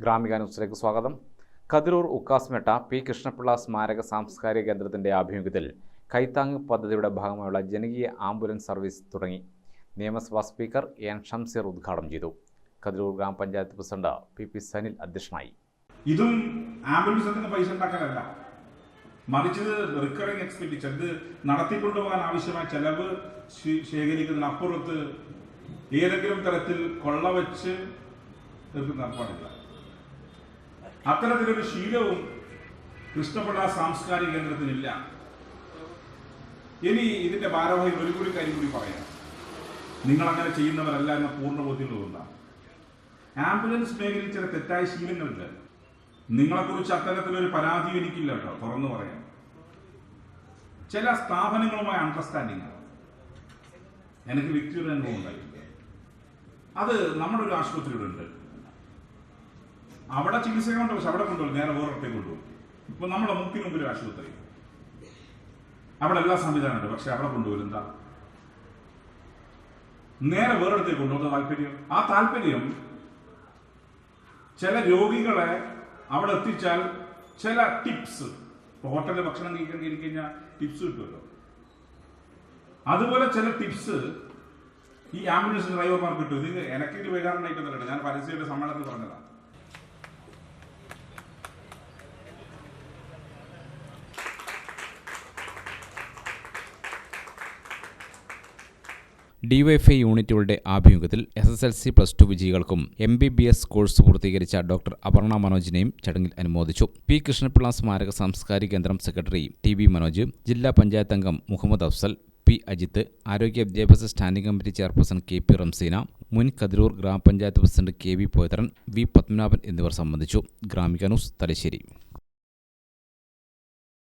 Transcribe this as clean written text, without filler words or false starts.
ഗ്രാമിക ന്യൂസിലേക്ക് സ്വാഗതം. കതിരൂർ ഉക്കാസ്മേട്ട പി കൃഷ്ണപിള്ള സ്മാരക സാംസ്കാരിക കേന്ദ്രത്തിൻ്റെ ആഭിമുഖ്യത്തിൽ കൈത്താങ് പദ്ധതിയുടെ ഭാഗമായുള്ള ജനകീയ ആംബുലൻസ് സർവീസ് തുടങ്ങി. നിയമസഭാ സ്പീക്കർ എൻ ഷംസീർ ഉദ്ഘാടനം ചെയ്തു. കതിരൂർ ഗ്രാമപഞ്ചായത്ത് പ്രസിഡന്റ് പി സനിൽ അധ്യക്ഷനായി. ഇതും ആംബുലൻസിന് പൈസ ഉണ്ടാക്കാനല്ല, മറിച്ച് റിക്കറിംഗ് എക്സ്പെൻഡിച്ചർ, ഇത് നടത്തിക്കൊണ്ടുപോകാൻ ആവശ്യമായ ചെലവ് ശേഖരിക്കുന്നതിനപ്പുറത്ത് ഏതെങ്കിലും തരത്തിൽ കൊള്ളവച്ച് തീർക്കുന്ന പാടില്ല. അത്തരത്തിലൊരു ശീലവും കൃഷ്ണപിള്ള സാംസ്കാരിക കേന്ദ്രത്തിനില്ല. ഇനി ഇതിന്റെ ഭാരവാഹികൾ ഒരു കൂടി കാര്യം കൂടി പറയാം. നിങ്ങൾ അങ്ങനെ ചെയ്യുന്നവരല്ല എന്ന പൂർണ്ണ ബോധ്യമുള്ളതുകൊണ്ടാണ്. ആംബുലൻസ് മേഖലയിൽ ചില തെറ്റായ ശീലങ്ങളില്ല. നിങ്ങളെക്കുറിച്ച് അത്തരത്തിലൊരു പരാതി എനിക്കില്ല കേട്ടോ, തുറന്നു പറയാം. ചില സ്ഥാപനങ്ങളുമായി അണ്ടർസ്റ്റാൻഡിങ് എനിക്ക് വ്യക്തിയുടെ അനുഭവം ഉണ്ടായിട്ടുണ്ട്. അത് നമ്മുടെ ഒരു ആശുപത്രിയുടെ ഉണ്ട്, അവിടെ ചികിത്സകളുണ്ട്, പക്ഷെ അവിടെ കൊണ്ടുപോകും, നേരെ വേറൊരിടത്തേക്ക് കൊണ്ടുപോകും. ഇപ്പൊ നമ്മുടെ മുമ്പിൽ ഒരു ആശുപത്രി, അവിടെ എല്ലാ സംവിധാനമുണ്ട്, പക്ഷെ അവിടെ കൊണ്ടുപോകും എന്താ, നേരെ വേറൊരിടത്തേക്ക് കൊണ്ടുപോകുന്ന താല്പര്യം. ആ താല്പര്യം ചില രോഗികളെ അവിടെ എത്തിച്ചാൽ ചില ടിപ്സ്, ഹോട്ടലിൽ ഭക്ഷണം കഴിക്കാൻ കയറി കഴിഞ്ഞാൽ ടിപ്സ് കിട്ടുമല്ലോ, അതുപോലെ ചില ടിപ്സ് ഈ ആംബുലൻസ് ഡ്രൈവർമാർക്ക് കിട്ടും. ഇത് എനിക്കൊരു വേദാറുണ്ടായിട്ടൊന്നുമില്ല, ഞാൻ പരസ്യയുടെ സമ്മേളനത്തിൽ പറഞ്ഞതാണ്. ഡിവൈഎഫ്ഐ യൂണിറ്റുകളുടെ ആഭിമുഖ്യത്തിൽ SSLC +2 വിജയികൾക്കും MBBS കോഴ്സ് പൂർത്തീകരിച്ച ഡോക്ടർ അപർണ മനോജിനെയും ചടങ്ങിൽ അനുമോദിച്ചു. പി കൃഷ്ണപിള്ള സ്മാരക സാംസ്കാരിക കേന്ദ്രം സെക്രട്ടറി TB മനോജ്, ജില്ലാ പഞ്ചായത്ത് അംഗം മുഹമ്മദ് അഫ്സൽ, P അജിത്ത്, ആരോഗ്യ വിദ്യാഭ്യാസ standing committee chairperson KP Ramseena, മുൻ കതിരൂർ ഗ്രാമപഞ്ചായത്ത് പ്രസിഡന്റ് KV പോയതറൻ, V പത്മനാഭൻ എന്നിവർ സംബന്ധിച്ചു. ഗ്രാമിക ന്യൂസ്, തലശ്ശേരി.